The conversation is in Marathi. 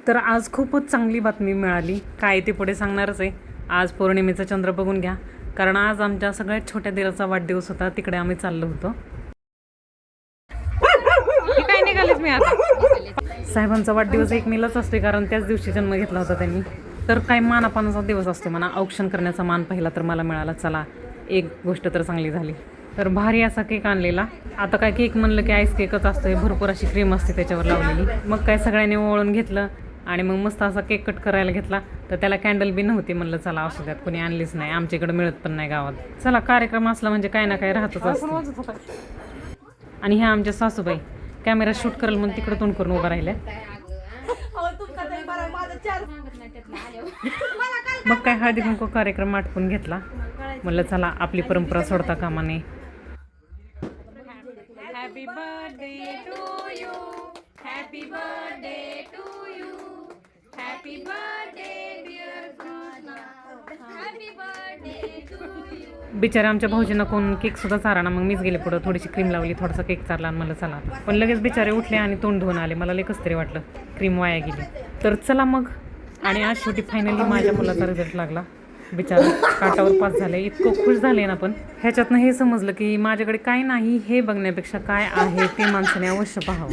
तर आज खूपच चांगली बातमी मिळाली. काय ते पुढे सांगणारच आहे. आज पौर्णिमेचा चंद्र बघून घ्या, कारण आज आमच्या सगळ्यात छोट्या दिराचा वाढदिवस होता. तिकडे आम्ही चाललो होतो. काय निघालेच मी आता. साहेबांचा वाढदिवस 1 मेलाच असते, कारण त्याच दिवशी जन्म घेतला होता त्यांनी. तर काय मानापानाचा दिवस असतो म्हणा. औक्षण करण्याचा मान पहिला तर मला मिळाला. चला, एक गोष्ट तर चांगली झाली. तर भारी असा केक आणलेला. आता काय केक म्हणलं की आईस केकच असतोय, भरपूर अशी क्रीम असते त्याच्यावर लावलेली. मग काय सगळ्यांनी ओळून घेतलं आणि मग मस्त असा केक कट करायला घेतला. तर त्याला कॅन्डल बी नव्हती. म्हणलं चला असू द्यात, कोणी आणलीच नाही, आमच्याकडे मिळत पण नाही गावात. चला, कार्यक्रम असला म्हणजे काय ना काय राहतच असतं. आणि ह्या आमच्या सासूबाई कॅमेरा शूट करेल म्हणून तिकडे तोंड करून उभा राहिल्या. मग काय हळदी कुंकू कार्यक्रम आटपून घेतला. म्हणलं चला, आपली परंपरा सोडता कामा नये. Happy birthday to you, happy birthday to you, happy birthday dear Krishna, happy birthday to you. बिचारा आमच्या भाऊजींना कोण केक सुद्धा चारा. मग मीच गेले पुढं, थोडीशी क्रीम लावली, थोडासा केक चारला आणि मला चला. पण लगेच बिचारे उठले आणि तोंड धुवून आले. मला लई कसं तरी वाटलं, क्रीम वाया गेली. तर चला मग. आणि आज शेवटी फायनली माझ्या मुलाचा रिझल्ट लागला. बिचारा काटावर पास झाले. इतकं खुश झाले ना. पण ह्याच्यातनं हे समजलं की माझ्याकडे काय नाही हे बघण्यापेक्षा काय आहे ते माणसाने अवश्य पाहावं.